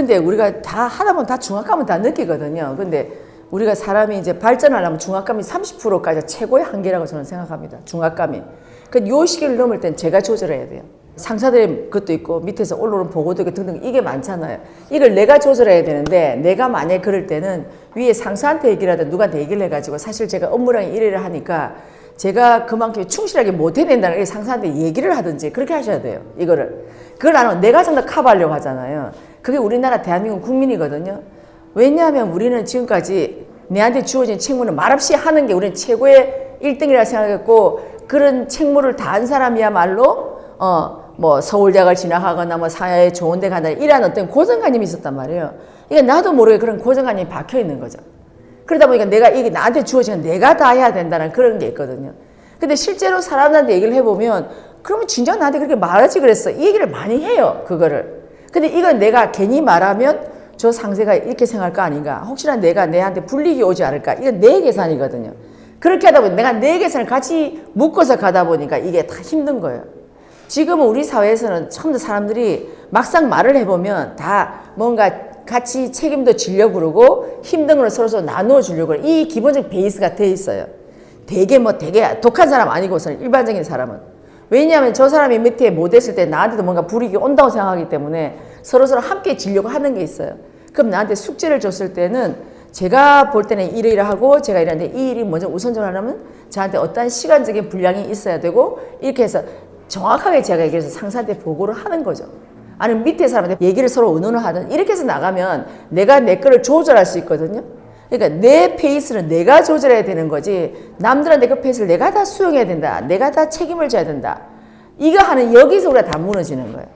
근데 우리가 다 하다 보면 다 중압감은 다 느끼거든요. 근데 우리가 사람이 이제 발전하려면 중압감이 30%까지 최고의 한계라고 저는 생각합니다. 중압감이. 그 요 시기를 넘을 땐 제가 조절해야 돼요. 상사들의 것도 있고 밑에서 올라오는 보고도 있고 등등 이게 많잖아요. 이걸 내가 조절해야 되는데 내가 만약에 그럴 때는 위에 상사한테 얘기를 하든 누구한테 얘기를 해가지고 사실 제가 업무량이 이래를 하니까 제가 그만큼 충실하게 못 해낸다는 게 상사한테 얘기를 하든지 그렇게 하셔야 돼요. 이거를. 그걸 안 하면 내가 전부 다 커버하려고 하잖아요. 그게 우리나라 대한민국 국민이거든요. 왜냐하면 우리는 지금까지 내한테 주어진 책무는 말없이 하는 게 우리는 최고의 1등이라 생각했고 그런 책무를 다한 사람이야말로 뭐 서울대학을 진학하거나 뭐 사회에 좋은 데 간다 이런 어떤 고정관념이 있었단 말이에요. 이게 나도 모르게 그런 고정관념이 박혀 있는 거죠. 그러다 보니까 내가 이게 나한테 주어지는 내가 다 해야 된다는 그런 게 있거든요. 근데 실제로 사람들한테 얘기를 해보면 그러면 진짜 나한테 그렇게 말하지 그랬어. 이 얘기를 많이 해요. 그거를. 근데 이건 내가 괜히 말하면 저 상세가 이렇게 생각할 거 아닌가. 혹시나 내가 내한테 불리기 오지 않을까. 이건 내 계산이거든요. 그렇게 하다 보니 내가 내 계산을 같이 묶어서 가다 보니까 이게 다 힘든 거예요. 지금은 우리 사회에서는 처음 사람들이 막상 말을 해보면 다 뭔가 같이 책임도 지려고 그러고 힘든 걸 서로 나누어 주려고 그래요. 이 기본적 베이스가 돼 있어요. 되게 독한 사람 아니고서는 일반적인 사람은. 왜냐하면 저 사람이 밑에 못했을 때 나한테도 뭔가 불이익이 온다고 생각하기 때문에 서로서로 함께 지려고 하는 게 있어요. 그럼 나한테 숙제를 줬을 때는 제가 볼 때는 일을 하고 제가 일하는데 이 일이 먼저 우선적으로 하려면 저한테 어떤 시간적인 분량이 있어야 되고 이렇게 해서 정확하게 제가 얘기해서 상사한테 보고를 하는 거죠. 아니면 밑에 사람한테 얘기를 서로 의논을 하든 이렇게 해서 나가면 내가 내 거를 조절할 수 있거든요. 그러니까 내 페이스는 내가 조절해야 되는 거지 남들한테 그 페이스를 내가 다 수용해야 된다. 내가 다 책임을 져야 된다. 이거 하는 여기서 우리가 다 무너지는 거예요.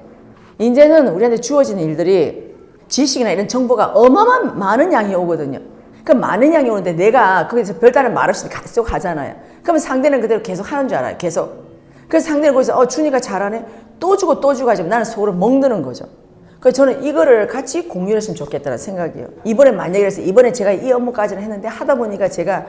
이제는 우리한테 주어지는 일들이 지식이나 이런 정보가 어마어마한 많은 양이 오거든요. 그 많은 양이 오는데 내가 거기서 별다른 말 없이 계속 가잖아요. 그러면 상대는 그대로 계속 하는 줄 알아요. 계속. 그래서 상대는 거기서 준이가 잘하네. 또 주고 또 주고 하지만 나는 속으로 먹드는 거죠. 그래서 저는 이거를 같이 공유를 했으면 좋겠다는 생각이에요. 이번에 만약에 그래서 이번에 제가 이 업무까지는 했는데 하다 보니까 제가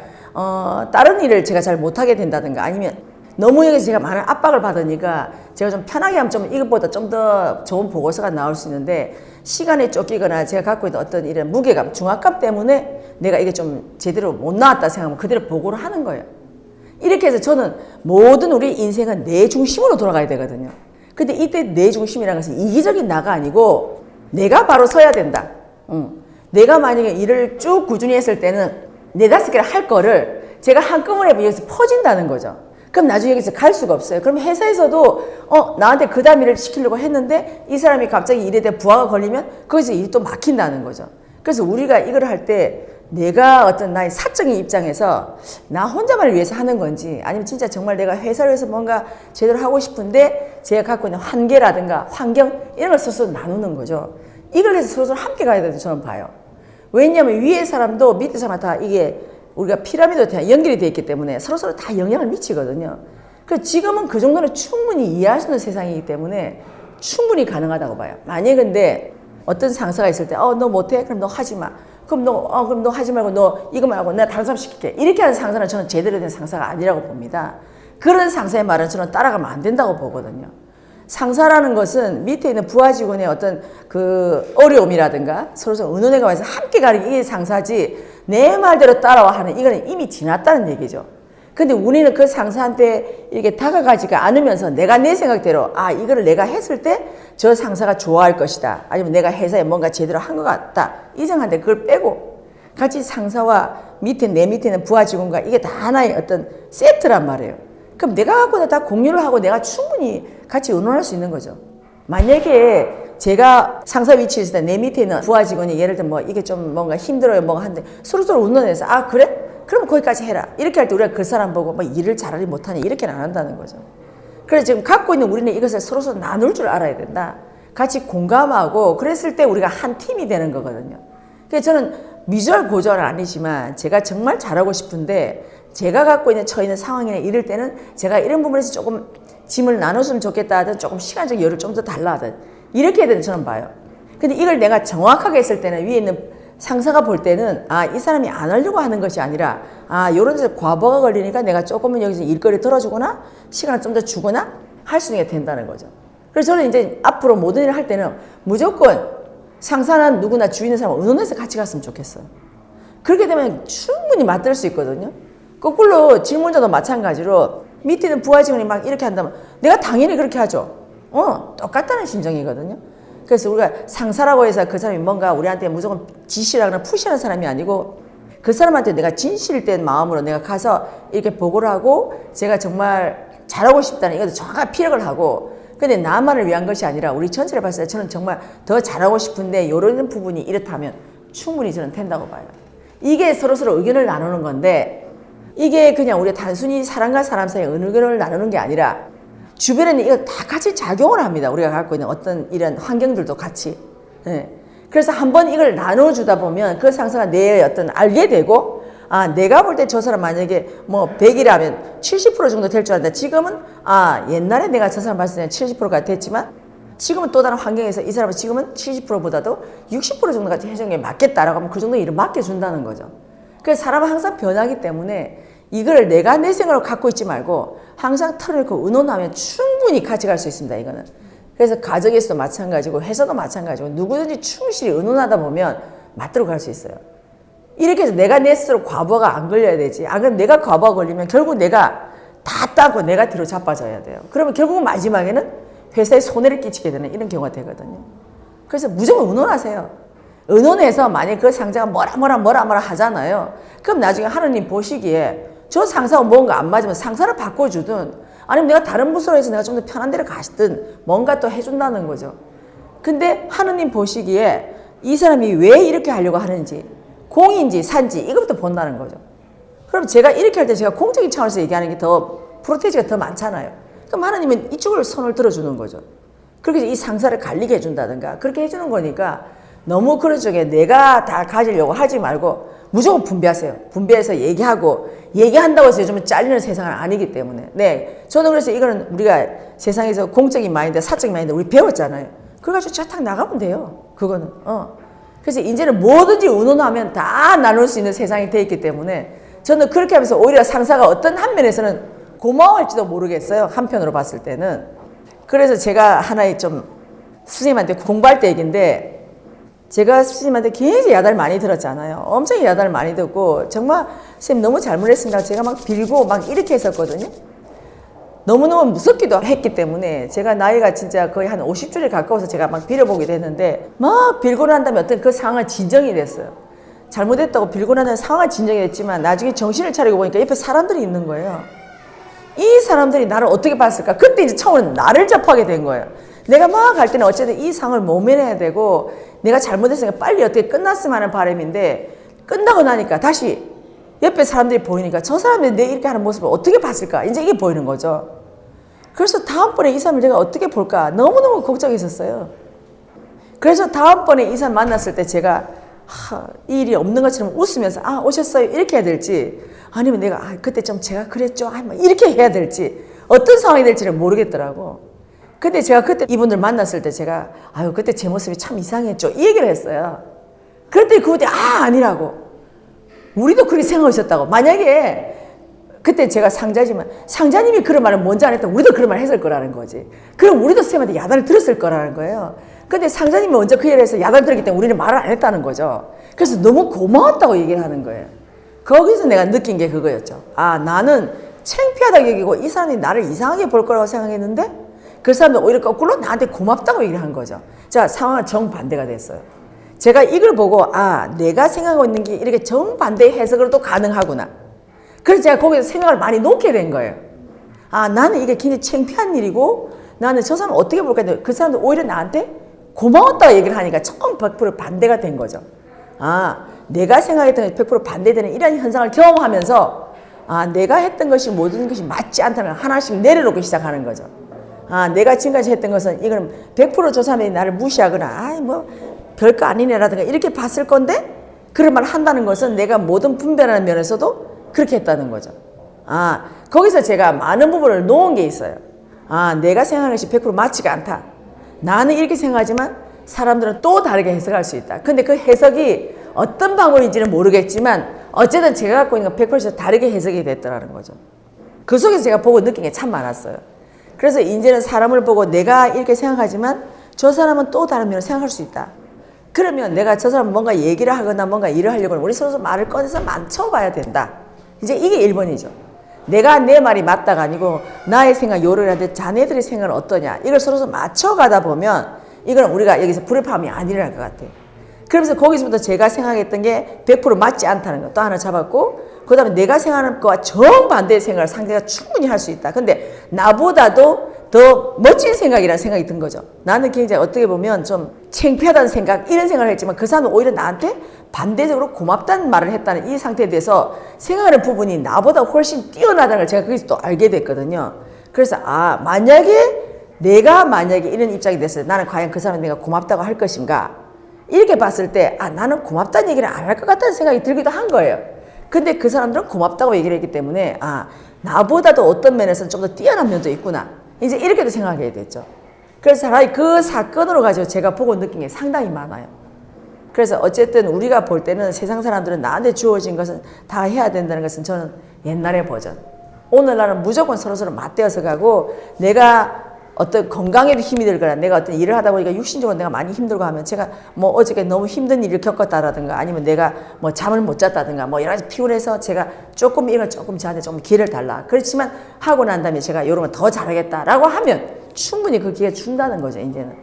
다른 일을 제가 잘 못하게 된다든가 아니면 너무 여기서 제가 많은 압박을 받으니까 제가 좀 편하게 하면 좀 이것보다 좀 더 좋은 보고서가 나올 수 있는데 시간에 쫓기거나 제가 갖고 있는 어떤 이런 무게감, 중압감 때문에 내가 이게 좀 제대로 못 나왔다 생각하면 그대로 보고를 하는 거예요. 이렇게 해서 저는 모든 우리 인생은 내 중심으로 돌아가야 되거든요. 근데 이때 내 중심이라는 것은 이기적인 나가 아니고 내가 바로 서야 된다. 내가 만약에 일을 쭉 꾸준히 했을 때는 4-5개를 할 거를 제가 한꺼번에 여기서 퍼진다는 거죠. 그럼 나중에 여기서 갈 수가 없어요. 그럼 회사에서도 나한테 그 다음 일을 시키려고 했는데 이 사람이 갑자기 일에 대해 부하가 걸리면 거기서 일이 또 막힌다는 거죠. 그래서 우리가 이걸 할 때 내가 어떤 나의 사적인 입장에서 나 혼자만을 위해서 하는 건지 아니면 진짜 정말 내가 회사를 위해서 뭔가 제대로 하고 싶은데 제가 갖고 있는 한계라든가 환경 이런 걸 서로 나누는 거죠. 이걸 해서 서로 함께 가야 된다고 저는 봐요. 왜냐하면 위에 사람도 밑에 사람 다 이게 우리가 피라미드로 연결이 되어 있기 때문에 서로 다 영향을 미치거든요. 그래서 지금은 그 정도는 충분히 이해할 수 있는 세상이기 때문에 충분히 가능하다고 봐요. 만약에 근데 어떤 상사가 있을 때 너 못해? 그럼 너 하지 마. 그럼 너 하지 말고 너 이거만 하고 내가 다른 사람 시킬게. 이렇게 하는 상사는 저는 제대로 된 상사가 아니라고 봅니다. 그런 상사의 말은 저는 따라가면 안 된다고 보거든요. 상사라는 것은 밑에 있는 부하 직원의 어떤 그 어려움이라든가 서로 의논해가면서 함께 가는 게 상사지 내 말대로 따라와 하는 이거는 이미 지났다는 얘기죠. 근데 우리는 그 상사한테 이렇게 다가가지가 않으면서 내가 내 생각대로 이거를 내가 했을 때 저 상사가 좋아할 것이다. 아니면 내가 회사에 뭔가 제대로 한 것 같다. 이 생각한테 그걸 빼고 같이 상사와 내 밑에 있는 부하 직원과 이게 다 하나의 어떤 세트란 말이에요. 그럼 내가 갖고 다 공유를 하고 내가 충분히 같이 의논할 수 있는 거죠. 만약에 제가 상사 위치에 있을 때 내 밑에 있는 부하 직원이 예를 들면 뭐 이게 좀 뭔가 힘들어요 뭔가 하는데 서로서로 의논해서 그래? 그럼 거기까지 해라. 이렇게 할 때 우리가 그 사람 보고 뭐 일을 잘하니 못하니 이렇게는 안 한다는 거죠. 그래서 지금 갖고 있는 우리는 이것을 서로서로 나눌 줄 알아야 된다. 같이 공감하고 그랬을 때 우리가 한 팀이 되는 거거든요. 그래서 저는 미주알 고주알은 아니지만 제가 정말 잘하고 싶은데 제가 갖고 있는 처해 있는 상황이나 이럴 때는 제가 이런 부분에서 조금 짐을 나눠주면 좋겠다 하든 조금 시간적 여유를 좀 더 달라 하든 이렇게 해야 되는 저는 봐요. 근데 이걸 내가 정확하게 했을 때는 위에 있는 상사가 볼 때는 이 사람이 안 하려고 하는 것이 아니라 요런 데서 과부하가 걸리니까 내가 조금은 여기서 일거리 덜어주거나 시간을 좀 더 주거나 할 수 있게 된다는 거죠. 그래서 저는 이제 앞으로 모든 일을 할 때는 무조건 상사는 누구나 주위 있는 사람은 의논해서 같이 갔으면 좋겠어요. 그렇게 되면 충분히 맞들 수 있거든요. 거꾸로 직무자도 마찬가지로 밑에 있는 부하 직원이 막 이렇게 한다면 내가 당연히 그렇게 하죠. 똑같다는 심정이거든요. 그래서 우리가 상사라고 해서 그 사람이 뭔가 우리한테 무조건 지시라거나 푸시하는 사람이 아니고 그 사람한테 내가 진실된 마음으로 내가 가서 이렇게 보고를 하고 제가 정말 잘하고 싶다는 이것도 정확한 피력을 하고 근데 나만을 위한 것이 아니라 우리 전체를 봤을 때 저는 정말 더 잘하고 싶은데 이런 부분이 이렇다면 충분히 저는 된다고 봐요. 이게 서로서로 의견을 나누는 건데 이게 그냥 우리 단순히 사람과 사람 사이의 의견을 나누는 게 아니라 주변에는 이거 다 같이 작용을 합니다. 우리가 갖고 있는 어떤 이런 환경들도 같이. 네. 그래서 한번 이걸 나눠주다 보면 그 상사가 내 어떤 알게 되고 내가 볼 때 저 사람 만약에 뭐 100이라면 70% 정도 될 줄 알았는데 지금은 옛날에 내가 저 사람 봤을 때는 70%가 됐지만 지금은 또 다른 환경에서 이 사람은 지금은 70%보다도 60% 정도까지 해주는 게 맞겠다라고 하면 그 정도 일을 맡겨준다는 거죠. 그래서 사람은 항상 변하기 때문에 이걸 내가 내 생각으로 갖고 있지 말고 항상 털어놓고 의논하면 충분히 같이 갈 수 있습니다. 이거는. 그래서 가정에서도 마찬가지고 회사도 마찬가지고 누구든지 충실히 의논하다 보면 맞들어 갈 수 있어요. 이렇게 해서 내가 내 스스로 과부하가 안 걸려야 되지. 안 그러면 내가 과부하 걸리면 결국 내가 다 따고 내가 뒤로 자빠져야 돼요. 그러면 결국은 마지막에는 회사에 손해를 끼치게 되는 이런 경우가 되거든요. 그래서 무조건 의논하세요. 의논해서 만약에 그 상자가 뭐라 하잖아요. 그럼 나중에 하느님 보시기에 저 상사가 뭔가 안 맞으면 상사를 바꿔주든 아니면 내가 다른 부서로 해서 내가 좀 더 편한 데를 가시든 뭔가 또 해준다는 거죠. 근데 하느님 보시기에 이 사람이 왜 이렇게 하려고 하는지 공인지 산지 이것부터 본다는 거죠. 그럼 제가 이렇게 할 때 제가 공적인 차원에서 얘기하는 게 더 프로테이지가 더 많잖아요. 그럼 하느님은 이쪽을 손을 들어주는 거죠. 그렇게 해서 이 상사를 갈리게 해준다든가 그렇게 해주는 거니까 너무 그런 쪽에 내가 다 가지려고 하지 말고 무조건 분배하세요. 분배해서 얘기한다고 해서 요즘은 잘리는 세상은 아니기 때문에. 네. 저는 그래서 이거는 우리가 세상에서 공적인 마인드, 사적인 마인드 우리 배웠잖아요. 그래가지고 차탁 나가면 돼요. 그거는. 그래서 이제는 뭐든지 의논하면 다 나눌 수 있는 세상이 돼 있기 때문에 저는 그렇게 하면서 오히려 상사가 어떤 한 면에서는 고마워할지도 모르겠어요. 한편으로 봤을 때는. 그래서 제가 하나의 좀 선생님한테 공부할 때 얘기인데 제가 선생님한테 굉장히 야단을 많이 들었잖아요. 엄청 야단을 많이 듣고 정말 선생님 너무 잘못했습니다. 제가 막 빌고 막 이렇게 했었거든요. 너무너무 무섭기도 했기 때문에 제가 나이가 진짜 거의 한 50줄에 가까워서 제가 막 빌어보게 됐는데 막 빌고 난 다음에 어떤 그 상황은 진정이 됐어요. 잘못했다고 빌고 난 다음에 상황은 진정이 됐지만 나중에 정신을 차리고 보니까 옆에 사람들이 있는 거예요. 이 사람들이 나를 어떻게 봤을까? 그때 이제 처음으로 나를 접하게 된 거예요. 내가 막 할 때는 어쨌든 이 상을 모면해야 되고 내가 잘못했으니까 빨리 어떻게 끝났으면 하는 바람인데 끝나고 나니까 다시 옆에 사람들이 보이니까 저 사람들이 내 이렇게 하는 모습을 어떻게 봤을까? 이제 이게 보이는 거죠. 그래서 다음번에 이 사람을 내가 어떻게 볼까? 너무너무 걱정했었어요. 그래서 다음번에 이 사람 만났을 때 제가 이 일이 없는 것처럼 웃으면서 오셨어요? 이렇게 해야 될지 아니면 내가 그때 좀 제가 그랬죠? 이렇게 해야 될지 어떤 상황이 될지를 모르겠더라고. 근데 제가 그때 이분들 만났을 때 제가 그때 제 모습이 참 이상했죠. 이 얘기를 했어요. 그랬더니 그분이 아니라고. 우리도 그렇게 생각하고 있었다고. 만약에 그때 제가 상자지만 상자님이 그런 말을 먼저 안 했다면 우리도 그런 말을 했을 거라는 거지. 그럼 우리도 쌤한테 야단을 들었을 거라는 거예요. 근데 상자님이 먼저 그 얘기를 해서 야단을 들었기 때문에 우리는 말을 안 했다는 거죠. 그래서 너무 고마웠다고 얘기를 하는 거예요. 거기서 내가 느낀 게 그거였죠. 나는 창피하다고 여기고 이 사람이 나를 이상하게 볼 거라고 생각했는데 그 사람은 오히려 거꾸로 나한테 고맙다고 얘기를 한 거죠. 자, 상황은 정반대가 됐어요. 제가 이걸 보고 내가 생각하고 있는 게 이렇게 정반대의 해석으로 또 가능하구나. 그래서 제가 거기서 생각을 많이 놓게 된 거예요. 나는 이게 굉장히 창피한 일이고 나는 저 사람 어떻게 볼까 했는데 그 사람도 오히려 나한테 고마웠다고 얘기를 하니까 처음 100% 반대가 된 거죠. 내가 생각했던 게 100% 반대되는 이런 현상을 경험하면서 내가 했던 것이 모든 것이 맞지 않다는 걸 하나씩 내려놓기 시작하는 거죠. 내가 지금까지 했던 것은 이건 100% 저 사람이 나를 무시하거나 별거 아니네라든가 이렇게 봤을 건데 그런 말을 한다는 것은 내가 모든 분별하는 면에서도 그렇게 했다는 거죠. 거기서 제가 많은 부분을 놓은 게 있어요. 내가 생각하는 것이 100% 맞지가 않다. 나는 이렇게 생각하지만 사람들은 또 다르게 해석할 수 있다. 근데 그 해석이 어떤 방법인지는 모르겠지만 어쨌든 제가 갖고 있는 건 100% 다르게 해석이 됐더라는 거죠. 그 속에서 제가 보고 느낀 게 참 많았어요. 그래서 이제는 사람을 보고 내가 이렇게 생각하지만 저 사람은 또 다른 면을 생각할 수 있다. 그러면 내가 저 사람 뭔가 얘기를 하거나 뭔가 일을 하려고 하면 우리 서로 말을 꺼내서 맞춰봐야 된다. 이제 이게 1번이죠. 내가 내 말이 맞다가 아니고 나의 생각 요를 하는데 자네들의 생각은 어떠냐. 이걸 서로 맞춰가다 보면 이건 우리가 여기서 불협화음이 안 일어날 것 같아요. 그러면서 거기서부터 제가 생각했던 게 100% 맞지 않다는 거 또 하나 잡았고, 그 다음에 내가 생각하는 것과 정반대의 생각을 상대가 충분히 할 수 있다. 근데 나보다도 더 멋진 생각이라는 생각이 든 거죠. 나는 굉장히 어떻게 보면 좀 창피하다는 생각, 이런 생각을 했지만 그 사람은 오히려 나한테 반대적으로 고맙다는 말을 했다는 이 상태에 대해서 생각하는 부분이 나보다 훨씬 뛰어나다는 걸 제가 거기서 또 알게 됐거든요. 그래서 내가 만약에 이런 입장이 됐을 때 나는 과연 그 사람은 내가 고맙다고 할 것인가? 이렇게 봤을 때 나는 고맙다는 얘기를 안 할 것 같다는 생각이 들기도 한 거예요. 근데 그 사람들은 고맙다고 얘기를 했기 때문에 나보다도 어떤 면에서는 좀 더 뛰어난 면도 있구나. 이제 이렇게도 생각하게 됐죠. 그래서 차라리 그 사건으로 가지고 제가 보고 느낀 게 상당히 많아요. 그래서 어쨌든 우리가 볼 때는 세상 사람들은 나한테 주어진 것은 다 해야 된다는 것은 저는 옛날의 버전. 오늘날은 무조건 서로서로 맞대어서 가고, 내가 어떤 건강에도 힘이 들거나 내가 어떤 일을 하다 보니까 육신적으로 내가 많이 힘들고 하면 제가 뭐 어저께 너무 힘든 일을 겪었다라든가 아니면 내가 뭐 잠을 못 잤다든가 뭐 여러 가지 피곤해서 제가 조금 이걸 조금 저한테 좀 기회를 달라. 그렇지만 하고 난 다음에 제가 이런 걸 더 잘하겠다라고 하면 충분히 그 기회가 준다는 거죠, 이제는.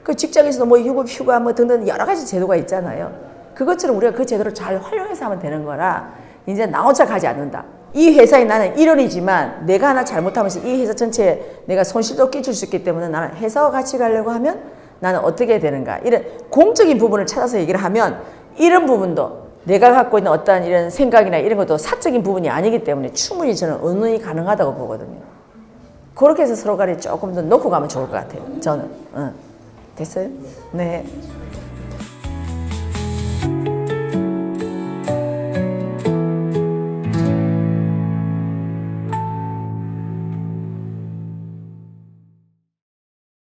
그 직장에서도 뭐 휴가 뭐 등등 여러 가지 제도가 있잖아요. 그것처럼 우리가 그 제도를 잘 활용해서 하면 되는 거라 이제 나 혼자 가지 않는다. 이 회사에 나는 1원이지만 내가 하나 잘못하면서 이 회사 전체에 내가 손실도 끼칠 수 있기 때문에 나는 회사와 같이 가려고 하면 나는 어떻게 해야 되는가. 이런 공적인 부분을 찾아서 얘기를 하면 이런 부분도 내가 갖고 있는 어떤 이런 생각이나 이런 것도 사적인 부분이 아니기 때문에 충분히 저는 의논이 가능하다고 보거든요. 그렇게 해서 서로 간에 조금 더 놓고 가면 좋을 것 같아요. 저는. 됐어요? 네.